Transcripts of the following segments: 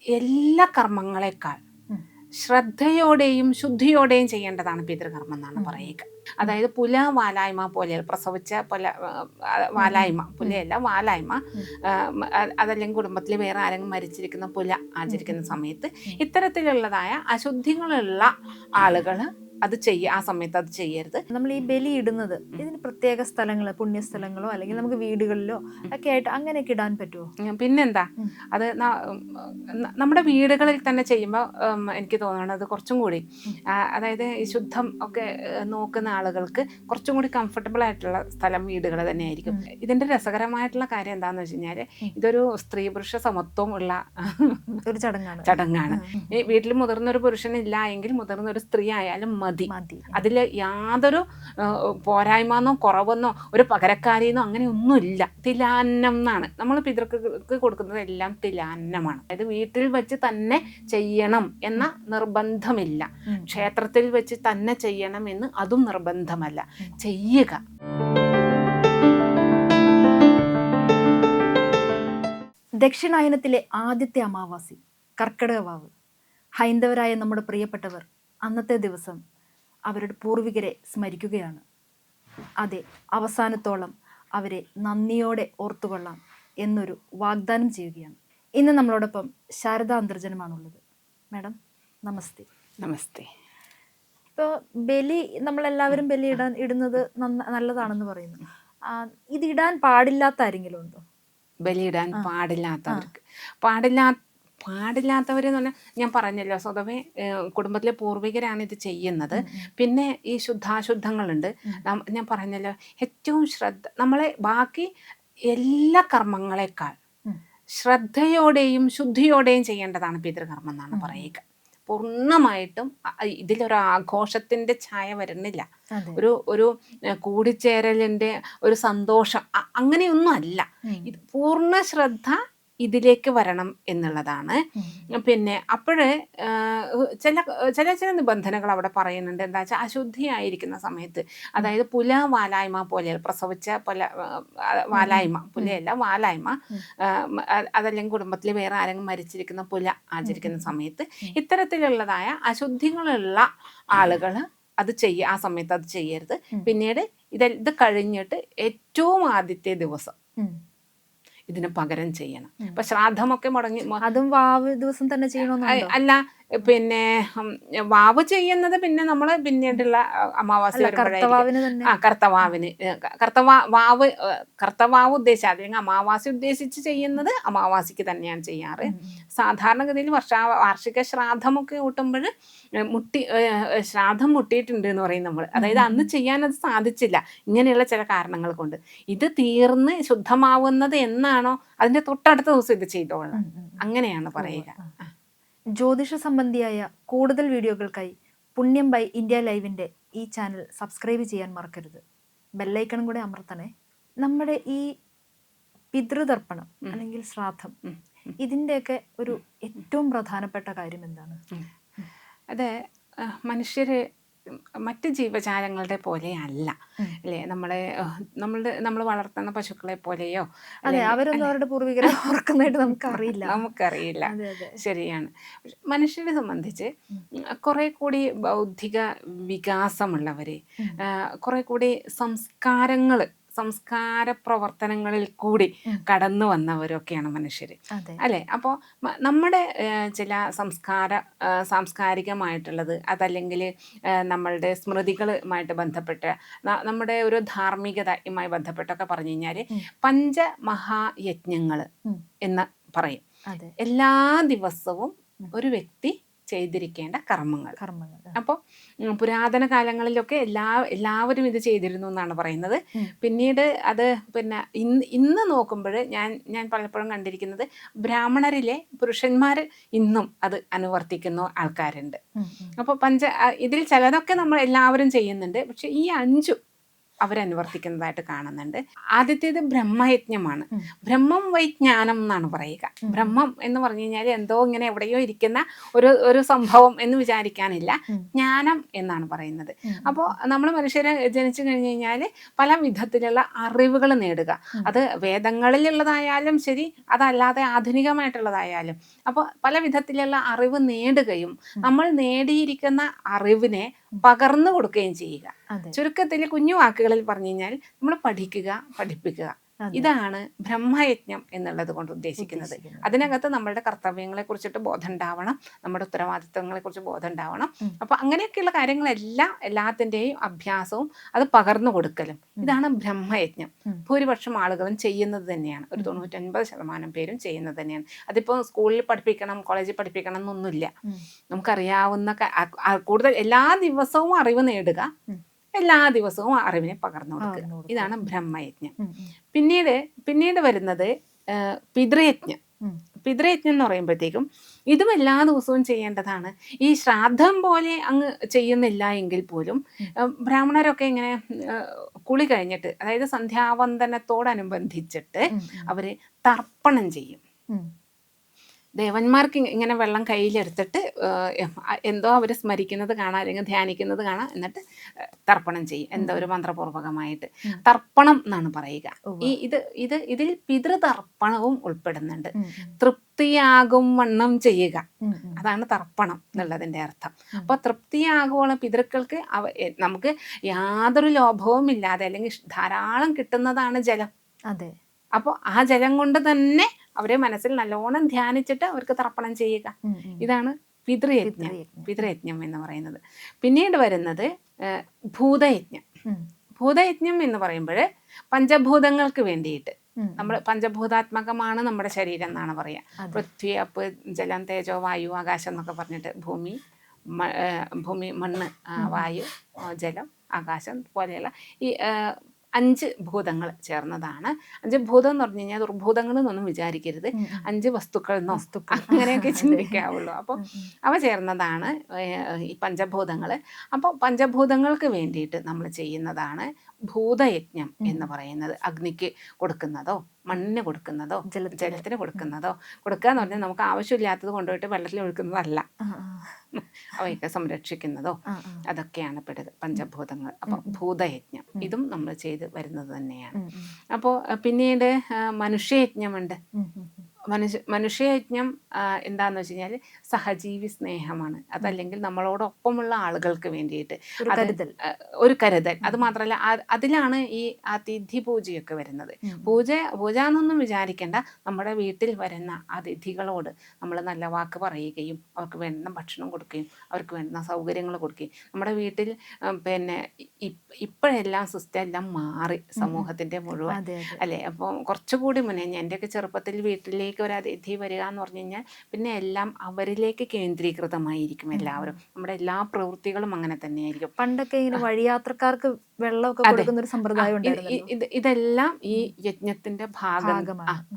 എല്ലാ കർമ്മങ്ങളെക്കാൾ ശ്രദ്ധയോടെയും ശുദ്ധിയോടെയും ചെയ്യേണ്ടതാണ് പിതൃകർമ്മം എന്നാണ് പറയുക. അതായത് പുല വാലായ്മ പോലെ പ്രസവിച്ച വാലായ്മ, പുലയല്ല വാലായ്മ, അതല്ലെങ്കിൽ കുടുംബത്തിൽ വേറെ ആരെങ്കിലും മരിച്ചിരിക്കുന്ന പുല ആചരിക്കുന്ന സമയത്ത് ഇത്തരത്തിലുള്ളതായ അശുദ്ധികളുള്ള ആളുകൾ അത് ആ സമയത്ത് അത് ചെയ്യരുത്. നമ്മൾ ഈ ബലി ഇടുന്നത് ഇതിന് പ്രത്യേക സ്ഥലങ്ങൾ, പുണ്യസ്ഥലങ്ങളോ അല്ലെങ്കിൽ നമുക്ക് വീടുകളിലോ ഒക്കെ ആയിട്ട് അങ്ങനെയൊക്കെ ഇടാൻ പറ്റുമോ? പിന്നെന്താ, അത് നമ്മുടെ വീടുകളിൽ തന്നെ ചെയ്യുമ്പോൾ എനിക്ക് തോന്നുന്നത് കുറച്ചും കൂടി, അതായത് ഈ ശുദ്ധം ഒക്കെ നോക്കുന്ന ആളുകൾക്ക് കുറച്ചും കൂടി കംഫർട്ടബിൾ ആയിട്ടുള്ള സ്ഥലം വീടുകൾ തന്നെയായിരിക്കും. ഇതിന്റെ രസകരമായിട്ടുള്ള കാര്യം എന്താണെന്ന് വെച്ച് കഴിഞ്ഞാൽ ഇതൊരു സ്ത്രീ പുരുഷ സമത്വം ഉള്ള ഒരു ചടങ്ങാണ്. ഈ വീട്ടിൽ മുതിർന്നൊരു പുരുഷനില്ല എങ്കിൽ മുതിർന്നൊരു സ്ത്രീ ആയാലും മതി. അതിൽ യാതൊരു പോരായ്മന്നോ കുറവെന്നോ ഒരു പകരക്കാരിയെന്നോ അങ്ങനെ ഒന്നുമില്ല. തിലാന്നം എന്നാണ് നമ്മൾ പിതൃക്ക് കൊടുക്കുന്നത്, എല്ലാം തിലാന്നമാണ്. അതായത് വീട്ടിൽ വെച്ച് തന്നെ ചെയ്യണം എന്ന നിർബന്ധമില്ല, ക്ഷേത്രത്തിൽ വെച്ച് തന്നെ ചെയ്യണം എന്ന് അതും നിർബന്ധമല്ല. ചെയ്യുക. ദക്ഷിണായനത്തിലെ ആദ്യത്തെ അമാവാസി കർക്കിടക വാവ്. ഹൈന്ദവരായ നമ്മുടെ പ്രിയപ്പെട്ടവർ അന്നത്തെ ദിവസം അവരുടെ പൂർവികരെ സ്മരിക്കുകയാണ്. അതെ, അവസാനത്തോളം അവരെ നന്ദിയോടെ ഓർത്തുകൊള്ളാം എന്നൊരു വാഗ്ദാനം ചെയ്യുകയാണ്. ഇന്ന് നമ്മളോടൊപ്പം ശാരദാ അന്തർജനമാണുള്ളത്. മാഡം നമസ്തേ. നമസ്തേ. ഇപ്പോൾ ബലി നമ്മളെല്ലാവരും ബലി ഇടുന്നത് നല്ലതാണെന്ന് പറയുന്നു. ഇത് ഇടാൻ പാടില്ലാത്ത ആരെങ്കിലും ഉണ്ടോ? ബലിയിടാൻ പാടില്ലാത്തവരെന്ന് പറഞ്ഞാൽ ഞാൻ പറഞ്ഞല്ലോ, സ്വതവേ കുടുംബത്തിലെ പൂർവികരാണ് ഇത് ചെയ്യുന്നത്. പിന്നെ ഈ ശുദ്ധാശുദ്ധങ്ങളുണ്ട്. ഞാൻ പറഞ്ഞല്ലോ, ഏറ്റവും നമ്മളെ ബാക്കി എല്ലാ കർമ്മങ്ങളെക്കാൾ ശ്രദ്ധയോടെയും ശുദ്ധിയോടെയും ചെയ്യേണ്ടതാണ് പിതൃകർമ്മം എന്നാണ് പറയുക. പൂർണ്ണമായിട്ടും ഇതിലൊരു ആഘോഷത്തിന്റെ ഛായ വരുന്നില്ല, ഒരു കൂടിച്ചേരലിന്റെ ഒരു സന്തോഷം അങ്ങനെയൊന്നും അല്ല. ഇത് പൂർണ്ണ ശ്രദ്ധ ഇതിലേക്ക് വരണം എന്നുള്ളതാണ്. പിന്നെ അപ്പോഴ് ചില നിബന്ധനകൾ അവിടെ പറയുന്നുണ്ട്. എന്താ വെച്ചാൽ അശുദ്ധിയായിരിക്കുന്ന സമയത്ത്, അതായത് പുല വാലായ്മ പോലെ പ്രസവിച്ച വാലായ്മ, പുലയല്ല വാലായ്മ, അതല്ലെങ്കിൽ കുടുംബത്തിൽ വേറെ ആരെങ്കിലും മരിച്ചിരിക്കുന്ന പുല ആചരിക്കുന്ന സമയത്ത് ഇത്തരത്തിലുള്ളതായ അശുദ്ധികളുള്ള ആളുകൾ അത് ആ സമയത്ത് അത് ചെയ്യരുത്. പിന്നീട് ഇത് കഴിഞ്ഞിട്ട് ഏറ്റവും ആദ്യത്തെ ദിവസം ഇതിന് പകരം ചെയ്യണം. ഇപ്പൊ ശ്രാദ്ധമൊക്കെ മുടങ്ങി, അതും വാവ് ദിവസം തന്നെ ചെയ്യണമെന്ന് അല്ല. പിന്നെ വാവ് ചെയ്യുന്നത് പിന്നെ നമ്മൾ പിന്നീടുള്ള അമാവാസി കർത്തവാവ് ഉദ്ദേശിച്ച, അല്ലെങ്കിൽ അമാവാസി ഉദ്ദേശിച്ച് ചെയ്യുന്നത് അമാവാസിക്ക് തന്നെയാണ് ചെയ്യാറ്. സാധാരണഗതിയിൽ വാർഷിക ശ്രാദ്ധമൊക്കെ കൂട്ടുമ്പോൾ ശ്രാദ്ധം മുട്ടിയിട്ടുണ്ട് എന്ന് പറയും നമ്മൾ. അതായത് അന്ന് ചെയ്യാനത് സാധിച്ചില്ല, ഇങ്ങനെയുള്ള ചില കാരണങ്ങൾ കൊണ്ട്. ഇത് തീർന്ന് ശുദ്ധമാവുന്നത് എന്നാണോ അതിന്റെ തൊട്ടടുത്ത ദിവസം ഇത് ചെയ്തോളാം, അങ്ങനെയാണ് പറയുക. ജ്യോതിഷ സംബന്ധിയായ കൂടുതൽ വീഡിയോകൾക്കായി പുണ്യം ബൈ ഇന്ത്യ ലൈവിൻ്റെ ഈ ചാനൽ സബ്സ്ക്രൈബ് ചെയ്യാൻ മറക്കരുത്. ബെല്ലൈക്കണും കൂടെ അമർത്തണേ. നമ്മുടെ ഈ പിതൃതർപ്പണം അല്ലെങ്കിൽ ശ്രാദ്ധം, ഇതിൻ്റെയൊക്കെ ഒരു ഏറ്റവും പ്രധാനപ്പെട്ട കാര്യം എന്താണ്? അത് മനുഷ്യര് മറ്റ് ജീവജാലങ്ങളുടെ പോലെ അല്ല അല്ലേ. നമ്മൾ വളർത്തുന്ന പശുക്കളെ പോലെയോ, അതെ, അവരൊന്നും അവരുടെ പൂർവികരെ ഓർക്കുന്നതായിട്ട് നമുക്കറിയില്ല. ശരിയാണ്. മനുഷ്യരെ സംബന്ധിച്ച് കുറെ കൂടി ബൗദ്ധിക വികാസമുള്ളവര്, കുറെ കൂടി സംസ്കാര പ്രവർത്തനങ്ങളിൽ കൂടി കടന്നു വന്നവരൊക്കെയാണ് മനുഷ്യര് അല്ലെ. അപ്പോൾ നമ്മുടെ ചില സാംസ്കാരികമായിട്ടുള്ളത്, അതല്ലെങ്കിൽ നമ്മളുടെ സ്മൃതികളുമായിട്ട് ബന്ധപ്പെട്ട, നമ്മുടെ ഒരു ധാർമ്മികതയുമായി ബന്ധപ്പെട്ടൊക്കെ പറഞ്ഞു കഴിഞ്ഞാൽ പഞ്ചമഹായജ്ഞങ്ങൾ എന്ന് പറയും. എല്ലാ ദിവസവും ഒരു വ്യക്തി ചെയ്തിരിക്കേണ്ട കർമ്മങ്ങൾ. അപ്പോൾ പുരാതന കാലങ്ങളിലൊക്കെ എല്ലാവരും ഇത് ചെയ്തിരുന്നു എന്നാണ് പറയുന്നത്. പിന്നീട് അത് പിന്നെ ഇന്ന് നോക്കുമ്പോൾ ഞാൻ പലപ്പോഴും കണ്ടിരിക്കുന്നത് ബ്രാഹ്മണരിലെ പുരുഷന്മാർ ഇന്നും അത് അനുവർത്തിക്കുന്ന ആൾക്കാരുണ്ട്. അപ്പോൾ ഇതിൽ ചിലതൊക്കെ നമ്മൾ എല്ലാവരും ചെയ്യുന്നുണ്ട്. പക്ഷെ ഈ 5 അവരനുവർത്തിക്കുന്നതായിട്ട് കാണുന്നുണ്ട്. ആദ്യത്തേത് ബ്രഹ്മയജ്ഞമാണ്. ബ്രഹ്മം വൈജ്ഞാനം എന്നാണ് പറയുക. ബ്രഹ്മം എന്ന് പറഞ്ഞു കഴിഞ്ഞാൽ എന്തോ ഇങ്ങനെ എവിടെയോ ഇരിക്കുന്ന ഒരു സംഭവം എന്ന് വിചാരിക്കാനില്ല, ജ്ഞാനം എന്നാണ് പറയുന്നത്. അപ്പോൾ നമ്മൾ മനുഷ്യരെ ജനിച്ചു കഴിഞ്ഞു കഴിഞ്ഞാൽ പല വിധത്തിലുള്ള അറിവുകൾ നേടുക. അത് വേദങ്ങളിലുള്ളതായാലും ശരി, അതല്ലാതെ ആധുനികമായിട്ടുള്ളതായാലും. അപ്പോൾ പല വിധത്തിലുള്ള അറിവ് നേടുകയും നമ്മൾ നേടിയിരിക്കുന്ന അറിവിനെ പകർന്നു കൊടുക്കുകയും ചെയ്യുക. ചുരുക്കത്തിൽ കുഞ്ഞു വാക്കുകളിൽ പറഞ്ഞു കഴിഞ്ഞാൽ നമ്മൾ പഠിക്കുക, പഠിപ്പിക്കുക. ഇതാണ് ബ്രഹ്മയജ്ഞം എന്നുള്ളത് കൊണ്ട് ഉദ്ദേശിക്കുന്നത്. അതിനകത്ത് നമ്മളുടെ കർത്തവ്യങ്ങളെ കുറിച്ചിട്ട് ബോധം ഉണ്ടാവണം, നമ്മുടെ ഉത്തരവാദിത്വങ്ങളെ കുറിച്ച് ബോധം ഉണ്ടാവണം. അപ്പൊ അങ്ങനെയൊക്കെയുള്ള എല്ലാത്തിൻ്റെയും അഭ്യാസവും അത് പകർന്നു കൊടുക്കലും, ഇതാണ് ബ്രഹ്മയജ്ഞം. ഭൂരിപക്ഷം ആളുകളും ചെയ്യുന്നത് തന്നെയാണ്. ഒരു 99% പേരും ചെയ്യുന്നത് തന്നെയാണ്. അതിപ്പോൾ സ്കൂളിൽ പഠിപ്പിക്കണം, കോളേജിൽ പഠിപ്പിക്കണം എന്നൊന്നുമില്ല. നമുക്കറിയാവുന്ന കൂടുതൽ എല്ലാ ദിവസവും അറിവ് നേടുക, എല്ലാ ദിവസവും അറിവിനെ പകർന്നു കൊടുക്കുക. ഇതാണ് ബ്രഹ്മയജ്ഞം. പിന്നീട് വരുന്നത് പിതൃയജ്ഞം. പിതൃയജ്ഞം എന്ന് പറയുമ്പോഴത്തേക്കും ഇതും എല്ലാ ദിവസവും ചെയ്യേണ്ടതാണ്. ഈ ശ്രാദ്ധം പോലെ അങ്ങ് ചെയ്യുന്നില്ല എങ്കിൽ പോലും ബ്രാഹ്മണരൊക്കെ ഇങ്ങനെ കുളി കഴിഞ്ഞിട്ട്, അതായത് സന്ധ്യാവന്ദനത്തോടനുബന്ധിച്ചിട്ട് അവര് തർപ്പണം ചെയ്യും. ദേവന്മാർക്ക് ഇങ്ങനെ വെള്ളം കയ്യിലെടുത്തിട്ട് എന്തോ അവർ സ്മരിക്കുന്നത് കാണാം, അല്ലെങ്കിൽ ധ്യാനിക്കുന്നത് കാണാം, എന്നിട്ട് തർപ്പണം ചെയ്യും. എന്തോ ഒരു മന്ത്രപൂർവകമായിട്ട് തർപ്പണം എന്നാണ് പറയുക. ഇതിൽ പിതൃതർപ്പണവും ഉൾപ്പെടുന്നുണ്ട്. തൃപ്തിയാകും വണ്ണം ചെയ്യുക, അതാണ് തർപ്പണം എന്നുള്ളതിൻ്റെ അർത്ഥം. അപ്പോൾ തൃപ്തിയാകുവോളം പിതൃക്കൾക്ക് നമുക്ക് യാതൊരു ലോഭവും ഇല്ലാതെ അല്ലെങ്കിൽ ധാരാളം കിട്ടുന്നതാണ് ജലം. അതെ. അപ്പോൾ ആ ജലം കൊണ്ട് തന്നെ അവരെ മനസ്സിൽ നല്ലോണം ധ്യാനിച്ചിട്ട് അവർക്ക് തർപ്പണം ചെയ്യുക. ഇതാണ് പിതൃയജ്ഞം എന്ന് പറയുന്നത്. പിന്നീട് വരുന്നത് ഭൂതയജ്ഞം. ഭൂതയജ്ഞം എന്ന് പറയുമ്പോൾ പഞ്ചഭൂതങ്ങൾക്ക് വേണ്ടിയിട്ട്, നമ്മൾ പഞ്ചഭൂതാത്മകമാണ് നമ്മുടെ ശരീരം എന്നാണ് പറയുക. പൃഥ്വി, അപ്പ്, ജലം, തേജോ, വായു, ആകാശം എന്നൊക്കെ പറഞ്ഞിട്ട് ഭൂമി, മണ്ണ്, വായു, ജലം, ആകാശം പോലെയുള്ള ഈ 5 ഭൂതങ്ങൾ ചേർന്നതാണ്. 5 ഭൂതം എന്ന് പറഞ്ഞു കഴിഞ്ഞാൽ ദുർഭൂതങ്ങൾ എന്നൊന്നും വിചാരിക്കരുത്. 5 വസ്തുക്കൾ അങ്ങനെയൊക്കെ ചിന്തിക്കാവുള്ളൂ. അപ്പോൾ അവ ചേർന്നതാണ് ഈ പഞ്ചഭൂതങ്ങൾ. അപ്പോൾ പഞ്ചഭൂതങ്ങൾക്ക് വേണ്ടിയിട്ട് നമ്മൾ ചെയ്യുന്നതാണ് ഭൂതയജ്ഞം എന്ന് പറയുന്നത്. അഗ്നിക്ക് കൊടുക്കുന്നതോ, മണ്ണിന് കൊടുക്കുന്നതോ, ജലത്തിന് കൊടുക്കുക എന്ന് പറഞ്ഞാൽ നമുക്ക് ആവശ്യമില്ലാത്തത് കൊണ്ടുപോയിട്ട് വെള്ളത്തിൽ ഒഴുക്കുന്നതല്ല, അവയൊക്കെ സംരക്ഷിക്കുന്നതോ അതൊക്കെയാണ് പെടുക പഞ്ചഭൂതങ്ങൾ. അപ്പോൾ ഭൂതയജ്ഞം ഇതും നമ്മൾ ചെയ്ത് വരുന്നത് തന്നെയാണ്. അപ്പോൾ പിന്നീട് മനുഷ്യയജ്ഞമുണ്ട്. മനുഷ്യയജ്ഞം എന്താന്ന് വെച്ച് കഴിഞ്ഞാൽ സഹജീവി സ്നേഹമാണ്. അതല്ലെങ്കിൽ നമ്മളോടൊപ്പമുള്ള ആളുകൾക്ക് വേണ്ടിയിട്ട് ഒരു കരുതൽ. അത് മാത്രമല്ല, അതിലാണ് ഈ അതിഥി പൂജയൊക്കെ വരുന്നത്. പൂജ എന്നൊന്നും വിചാരിക്കേണ്ട. നമ്മുടെ വീട്ടിൽ വരുന്ന അതിഥികളോട് നമ്മൾ നല്ല വാക്ക് പറയുകയും അവർക്ക് വേണ്ടുന്ന ഭക്ഷണം കൊടുക്കുകയും അവർക്ക് വേണ്ടുന്ന സൗകര്യങ്ങൾ കൊടുക്കുകയും, നമ്മുടെ വീട്ടിൽ പിന്നെ ഇപ്പോഴെല്ലാം സിസ്റ്റം എല്ലാം മാറി, സമൂഹത്തിൻ്റെ മുഴുവൻ അല്ലേ. അപ്പോൾ കുറച്ചുകൂടി മുന്നേ എൻ്റെയൊക്കെ ചെറുപ്പത്തിൽ വീട്ടിലേക്ക് ഒരു അതിഥി വരിക എന്ന് പറഞ്ഞു കഴിഞ്ഞാൽ പിന്നെ എല്ലാം അവരിലേക്ക് കേന്ദ്രീകൃതമായിരിക്കും. എല്ലാവരും, നമ്മുടെ എല്ലാ പ്രവൃത്തികളും അങ്ങനെ തന്നെയായിരിക്കും. പണ്ടൊക്കെ ഇങ്ങനെ വഴിയാത്രക്കാർക്ക് വെള്ളമൊക്കെ കൊടുക്കുന്ന ഒരു സമ്പ്രദായം ഉണ്ടായിരുന്നു. ഇതെല്ലാം ഈ യജ്ഞത്തിന്റെ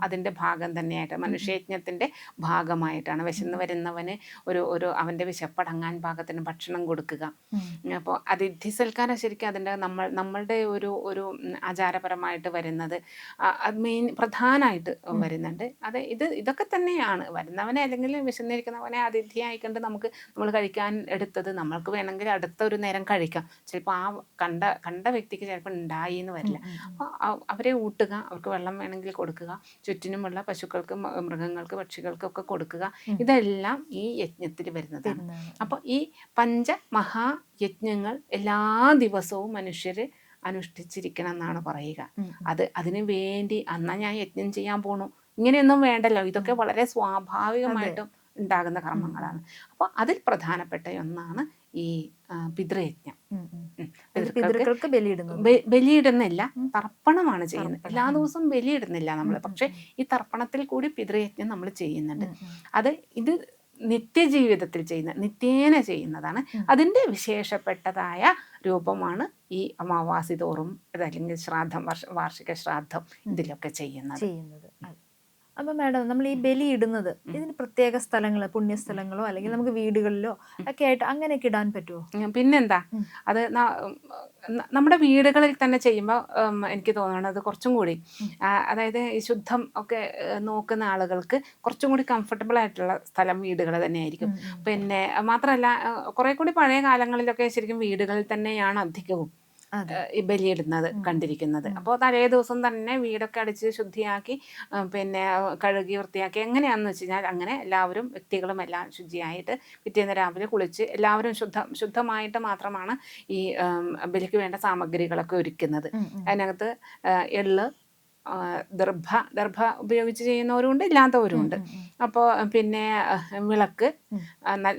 അതിന്റെ ഭാഗം തന്നെയായിട്ട്, മനുഷ്യയജ്ഞത്തിന്റെ ഭാഗമായിട്ടാണ്. വിശന്ന് വരുന്നവന് ഒരു അവന്റെ വിശപ്പടങ്ങാൻ പാകത്തിന് ഭക്ഷണം കൊടുക്കുക. അപ്പോൾ അതിഥി സൽക്കാരം ശരിക്കും അതിൻ്റെ നമ്മളുടെ ഒരു ആചാരപരമായിട്ട് വരുന്നത് മെയിൻ പ്രധാനമായിട്ട് വരുന്നുണ്ട്. ഇതൊക്കെ തന്നെയാണ് വരുന്നവനെ അല്ലെങ്കിൽ വിശന്നിരിക്കുന്നവനെ അതിഥിയായി കണ്ട് നമ്മൾ കഴിക്കാൻ എടുത്തത് നമ്മൾക്ക് വേണമെങ്കിൽ അടുത്ത ഒരു നേരം കഴിക്കാം. ചിലപ്പോൾ ആ കണ്ട വ്യക്തിക്ക് ചിലപ്പോൾ ഉണ്ടായി എന്ന് വരില്ല. അപ്പോൾ അവരെ ഊട്ടുക, അവർക്ക് വെള്ളം വേണമെങ്കിൽ കൊടുക്കുക, ചുറ്റിനുമുള്ള പശുക്കൾക്ക്, മൃഗങ്ങൾക്ക്, പക്ഷികൾക്കൊക്കെ കൊടുക്കുക. ഇതെല്ലാം ഈ യജ്ഞത്തിൽ വരുന്നതാണ്. അപ്പോൾ ഈ പഞ്ചമഹായജ്ഞങ്ങൾ എല്ലാ ദിവസവും മനുഷ്യർ അനുഷ്ഠിച്ചിരിക്കണം എന്നാണ് പറയുക. അതിനു വേണ്ടി അന്നാ ഞാൻ യജ്ഞം ചെയ്യാൻ പോണു ഇങ്ങനെയൊന്നും വേണ്ടല്ലോ. ഇതൊക്കെ വളരെ സ്വാഭാവികമായിട്ടും ഉണ്ടാകുന്ന കർമ്മങ്ങളാണ്. അപ്പോൾ അതിൽ പ്രധാനപ്പെട്ട ഒന്നാണ് ഈ പിതൃയജ്ഞം. പിതൃക്കൾക്ക് ബലിയിടുന്നില്ല, തർപ്പണമാണ് ചെയ്യുന്നത്. എല്ലാ ദിവസവും ബലിയിടുന്നില്ല നമ്മൾ, പക്ഷെ ഈ തർപ്പണത്തിൽ കൂടി പിതൃയജ്ഞം നമ്മൾ ചെയ്യുന്നുണ്ട്. ഇത് നിത്യജീവിതത്തിൽ നിത്യേന ചെയ്യുന്നതാണ്. അതിൻ്റെ വിശേഷപ്പെട്ടതായ രൂപമാണ് ഈ അമാവാസി തോറും, അതല്ലെങ്കിൽ ശ്രാദ്ധം, വാർഷിക ശ്രാദ്ധം ഇതിലൊക്കെ ചെയ്യുന്നത്. അപ്പൊ മാഡം, നമ്മൾ ഈ ബലി ഇടുന്നത് ഇതിന് പ്രത്യേക സ്ഥലങ്ങളോ പുണ്യസ്ഥലങ്ങളോ അല്ലെങ്കിൽ നമുക്ക് വീടുകളിലോ ഒക്കെ ആയിട്ട് അങ്ങനെയൊക്കെ ഇടാൻ പറ്റുമോ? പിന്നെന്താ, അത് നമ്മുടെ വീടുകളിൽ തന്നെ ചെയ്യുമ്പോൾ എനിക്ക് തോന്നുന്നത് കുറച്ചും കൂടി അതായത് ഈ ശുദ്ധം ഒക്കെ നോക്കുന്ന ആളുകൾക്ക് കുറച്ചും കൂടി കംഫർട്ടബിൾ ആയിട്ടുള്ള സ്ഥലം വീടുകൾ തന്നെയായിരിക്കും. പിന്നെ മാത്രമല്ല കുറെ കൂടി പഴയ കാലങ്ങളിലൊക്കെ ശരിക്കും വീടുകളിൽ തന്നെയാണ് അധികവും ഈ ബലിയിടുന്നത് കണ്ടിരിക്കുന്നത്. അപ്പോൾ തലേ ദിവസം തന്നെ വീടൊക്കെ അടിച്ച് ശുദ്ധിയാക്കി പിന്നെ കഴുകി വൃത്തിയാക്കി എങ്ങനെയാണെന്ന് വെച്ച് കഴിഞ്ഞാൽ അങ്ങനെ എല്ലാവരും വ്യക്തികളും എല്ലാം ശുചിയായിട്ട് പിറ്റേന്ന് രാവിലെ കുളിച്ച് എല്ലാവരും ശുദ്ധമായിട്ട് മാത്രമാണ് ഈ ബലിക്ക് വേണ്ട സാമഗ്രികളൊക്കെ ഒരുക്കുന്നത്. അതിനകത്ത് എള്ള്, ദർഭ ഉപയോഗിച്ച് ചെയ്യുന്നവരുണ്ട്, ഇല്ലാത്തവരുണ്ട്. അപ്പോൾ പിന്നെ വിളക്ക്,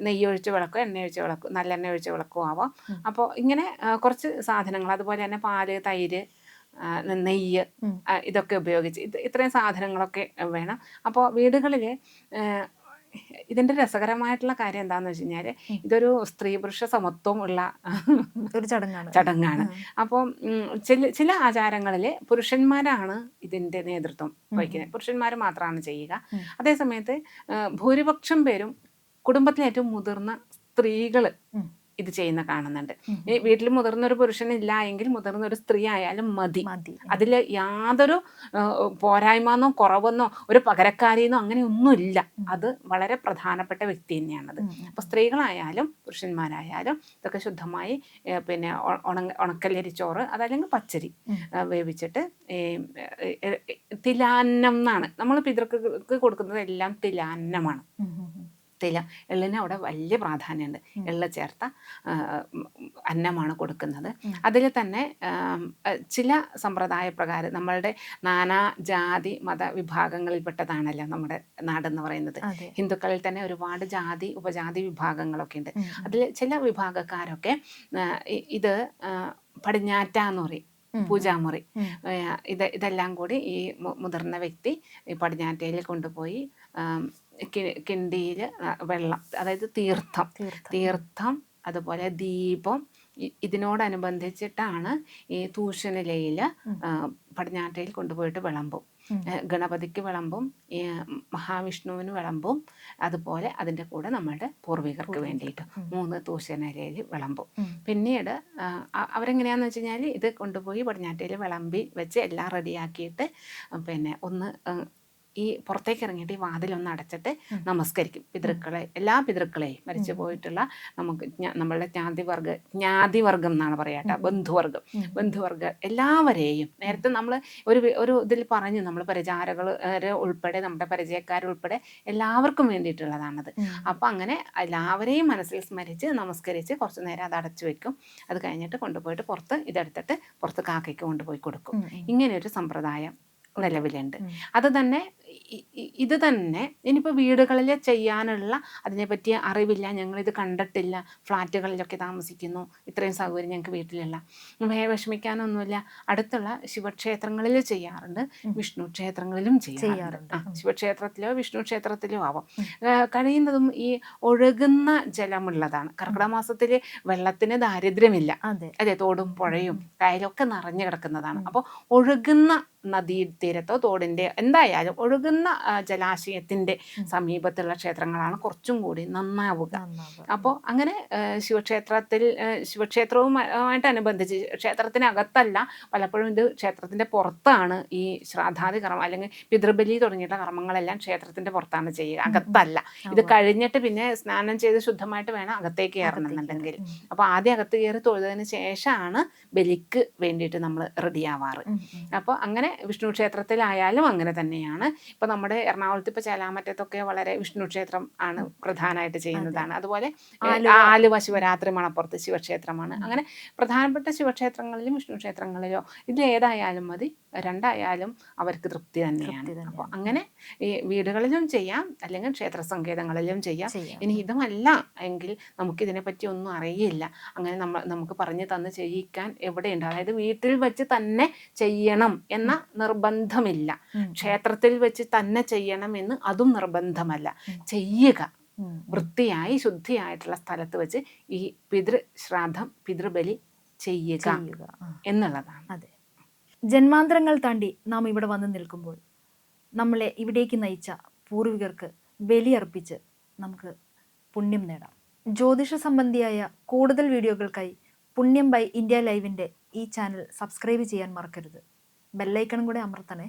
നെയ്യൊഴിച്ച വിളക്കോ എണ്ണയൊഴിച്ച വിളക്കോ നല്ലെണ്ണ ഒഴിച്ച വിളക്കോ ആവാം. അപ്പോൾ ഇങ്ങനെ കുറച്ച് സാധനങ്ങൾ, അതുപോലെ തന്നെ പാല്, തൈര്, നെയ്യ്, ഇതൊക്കെ ഉപയോഗിച്ച് ഇത്രയും സാധനങ്ങളൊക്കെ വേണം. അപ്പോൾ വീടുകളിൽ ഇതിൻ്റെ രസകരമായിട്ടുള്ള കാര്യം എന്താണെന്ന് വെച്ച് കഴിഞ്ഞാൽ ഇതൊരു സ്ത്രീ പുരുഷ സമത്വം ഉള്ള ഒരു ചടങ്ങാണ്. അപ്പോൾ ചില ആചാരങ്ങളിൽ പുരുഷന്മാരാണ് ഇതിൻ്റെ നേതൃത്വം വഹിക്കുന്നത്, പുരുഷന്മാർ മാത്രമാണ് ചെയ്യുക. അതേസമയത്ത് ഭൂരിപക്ഷം പേരും കുടുംബത്തിലെ ഏറ്റവും മുതിർന്ന സ്ത്രീകൾ ഇത് ചെയ്യുന്ന കാണുന്നുണ്ട്. ഈ വീട്ടിൽ മുതിർന്നൊരു പുരുഷനില്ല എങ്കിൽ മുതിർന്നൊരു സ്ത്രീ ആയാലും മതി. അതിൽ യാതൊരു പോരായ്മന്നോ കുറവെന്നോ ഒരു പകരക്കാരിയെന്നോ അങ്ങനെ ഒന്നുമില്ല. അത് വളരെ പ്രധാനപ്പെട്ട വ്യക്തി തന്നെയാണത്. അപ്പോൾ സ്ത്രീകളായാലും പുരുഷന്മാരായാലും ഇതൊക്കെ ശുദ്ധമായി പിന്നെ ഉണക്കലരിച്ചോറ് അതല്ലെങ്കിൽ പച്ചരി വേവിച്ചിട്ട് തിലാന്നം എന്നാണ് നമ്മൾ പിതൃക്ക് കൊടുക്കുന്നത്, എല്ലാം തിലാന്നമാണ്. എള്ളിന് അവിടെ വലിയ പ്രാധാന്യമുണ്ട്. എള്ള് ചേർത്ത അന്നമാണ് കൊടുക്കുന്നത്. അതിൽ തന്നെ ചില സമ്പ്രദായ പ്രകാരം നമ്മളുടെ നാനാ ജാതി മത വിഭാഗങ്ങളിൽപ്പെട്ടതാണല്ലോ നമ്മുടെ നാടെന്ന് പറയുന്നത്. ഹിന്ദുക്കളിൽ തന്നെ ഒരുപാട് ജാതി ഉപജാതി വിഭാഗങ്ങളൊക്കെ ഉണ്ട്. അതിൽ ചില വിഭാഗക്കാരൊക്കെ ഇത് പടിഞ്ഞാറ്റ എന്ന് പറയും, പൂജാമുറി. ഇതെല്ലാം കൂടി ഈ മുതിർന്ന വ്യക്തി ഈ പടിഞ്ഞാറ്റയിൽ കൊണ്ടുപോയി കിണ്ടിയിൽ വെള്ളം, അതായത് തീർത്ഥം അതുപോലെ ദീപം, ഇതിനോടനുബന്ധിച്ചിട്ടാണ് ഈ തൂഷനിലയിൽ പടിഞ്ഞാറ്റയിൽ കൊണ്ടുപോയിട്ട് വിളമ്പും. ഗണപതിക്ക് വിളമ്പും, മഹാവിഷ്ണുവിന് വിളമ്പും, അതുപോലെ അതിൻ്റെ കൂടെ നമ്മളുടെ പൂർവികർക്ക് വേണ്ടിയിട്ട് 3 തൂഷനിലയിൽ വിളമ്പും. പിന്നീട് അവരെങ്ങനെയാണെന്ന് വെച്ച് കഴിഞ്ഞാൽ ഇത് കൊണ്ടുപോയി പടിഞ്ഞാറ്റയിൽ വിളമ്പി വെച്ച് എല്ലാം റെഡിയാക്കിയിട്ട് പിന്നെ ഒന്ന് ഈ പുറത്തേക്ക് ഇറങ്ങിയിട്ട് ഈ വാതിലൊന്ന് അടച്ചിട്ട് നമസ്കരിക്കും. എല്ലാ പിതൃക്കളെയും മരിച്ചു പോയിട്ടുള്ള നമുക്ക് നമ്മളുടെ ജ്ഞാതിവർഗം എന്നാണ് പറയാട്ടോ, ബന്ധുവർഗം എല്ലാവരെയും നേരത്തെ നമ്മൾ ഒരു ഇതിൽ പറഞ്ഞു, നമ്മൾ പരിചാരകൾ ഉൾപ്പെടെ നമ്മുടെ പരിചയക്കാരുൾപ്പെടെ എല്ലാവർക്കും വേണ്ടിയിട്ടുള്ളതാണത്. അപ്പം അങ്ങനെ എല്ലാവരെയും മനസ്സിൽ സ്മരിച്ച് നമസ്കരിച്ച് കുറച്ച് നേരം അത് അടച്ചു വെക്കും. അത് കഴിഞ്ഞിട്ട് കൊണ്ടുപോയിട്ട് ഇതെടുത്തിട്ട് പുറത്ത് കാക്കയ്ക്ക് കൊണ്ടുപോയി കൊടുക്കും. ഇങ്ങനെയൊരു സമ്പ്രദായം നിലവിലുണ്ട്. ഇത് തന്നെ ഇനിയിപ്പോൾ വീടുകളിൽ ചെയ്യാനുള്ള അതിനെപ്പറ്റിയ അറിവില്ല, ഞങ്ങളിത് കണ്ടിട്ടില്ല, ഫ്ലാറ്റുകളിലൊക്കെ താമസിക്കുന്നു, ഇത്രയും സൗകര്യം ഞങ്ങൾക്ക് വീട്ടിലില്ല, വിഷമിക്കാനൊന്നുമില്ല. അടുത്തുള്ള ശിവക്ഷേത്രങ്ങളിൽ ചെയ്യാറുണ്ട്, വിഷ്ണു ക്ഷേത്രങ്ങളിലും ചെയ്യാറുണ്ട്. ശിവക്ഷേത്രത്തിലോ വിഷ്ണു ക്ഷേത്രത്തിലോ ആവാം. കഴിയുന്നതും ഈ ഒഴുകുന്ന ജലമുള്ളതാണ്. കർക്കിടക മാസത്തിൽ വെള്ളത്തിന് ദാരിദ്ര്യമില്ല. അതെ, തോടും പുഴയും കായലൊക്കെ നിറഞ്ഞു കിടക്കുന്നതാണ്. അപ്പോൾ ഒഴുകുന്ന നദീതീരത്തോ തോടിൻ്റെ എന്തായാലും ഒഴുകുന്ന ജലാശയത്തിൻ്റെ സമീപത്തുള്ള ക്ഷേത്രങ്ങളാണ് കുറച്ചും കൂടി നന്നാവുക. അപ്പോൾ അങ്ങനെ ശിവക്ഷേത്രവുമായിട്ടനുബന്ധിച്ച് ക്ഷേത്രത്തിനകത്തല്ല, പലപ്പോഴും ഇത് ക്ഷേത്രത്തിൻ്റെ പുറത്താണ് ഈ ശ്രാദ്ധാദി കർമ്മം അല്ലെങ്കിൽ പിതൃബലി തുടങ്ങിയിട്ടുള്ള കർമ്മങ്ങളെല്ലാം ക്ഷേത്രത്തിൻ്റെ പുറത്താണ് ചെയ്യുക, അകത്തല്ല. ഇത് കഴിഞ്ഞിട്ട് പിന്നെ സ്നാനം ചെയ്ത് ശുദ്ധമായിട്ട് വേണം അകത്തേക്ക് കയറണമെന്നുണ്ടെങ്കിൽ. അപ്പോൾ ആദ്യം അകത്ത് കയറി തൊഴുതതിന് ശേഷമാണ് ബലിക്ക് വേണ്ടിയിട്ട് നമ്മൾ റെഡിയാവാറ്. അപ്പോൾ അങ്ങനെ വിഷ്ണു ക്ഷേത്രത്തിലായാലും അങ്ങനെ തന്നെയാണ്. ഇപ്പോൾ നമ്മുടെ എറണാകുളത്ത് ഇപ്പോൾ ചേലാമറ്റത്തൊക്കെ വളരെ വിഷ്ണു ക്ഷേത്രം ആണ് പ്രധാനമായിട്ട് ചെയ്യുന്നതാണ്. അതുപോലെ ആലുവ ശിവരാത്രി മണപ്പുറത്ത് ശിവക്ഷേത്രമാണ്. അങ്ങനെ പ്രധാനപ്പെട്ട ശിവക്ഷേത്രങ്ങളിലും വിഷ്ണു ക്ഷേത്രങ്ങളിലോ ഇതിലേതായാലും മതി, രണ്ടായാലും അവർക്ക് തൃപ്തി തന്നെയാണ്. അപ്പോൾ അങ്ങനെ ഈ വീടുകളിലും ചെയ്യാം, അല്ലെങ്കിൽ ക്ഷേത്ര സങ്കേതങ്ങളിലും ചെയ്യാം. ഇനി ഇതുമല്ല എങ്കിൽ നമുക്കിതിനെപ്പറ്റി ഒന്നും അറിയില്ല, അങ്ങനെ നമുക്ക് പറഞ്ഞു തന്ന് ചെയ്യിക്കാൻ എവിടെയുണ്ട്? അതായത് വീട്ടിൽ വെച്ച് തന്നെ ചെയ്യണം എന്ന നിർബന്ധമില്ല, ക്ഷേത്രത്തിൽ വെച്ച് തന്നെ ചെയ്യണം എന്ന് അതും നിർബന്ധമല്ല. ചെയ്യുക, വൃത്തിയായി ശുദ്ധിയായിട്ടുള്ള സ്ഥലത്ത് വെച്ച് ഈ പിതൃശ്രാദ്ധം പിതൃബലി ചെയ്യുക എന്നുള്ളതാണ്. അതെ, ജന്മാന്തരങ്ങൾ താണ്ടി നാം ഇവിടെ വന്ന് നിൽക്കുമ്പോൾ നമ്മളെ ഇവിടേക്ക് നയിച്ച പൂർവികർക്ക് ബലിയർപ്പിച്ച് നമുക്ക് പുണ്യം നേടാം. ജ്യോതിഷ സംബന്ധിയായ കൂടുതൽ വീഡിയോകൾക്കായി പുണ്യം ബൈ ഇന്ത്യ ലൈവിൻ്റെ ഈ ചാനൽ സബ്സ്ക്രൈബ് ചെയ്യാൻ മറക്കരുത്. ബെല്ലൈക്കണും കൂടെ അമർത്തണേ.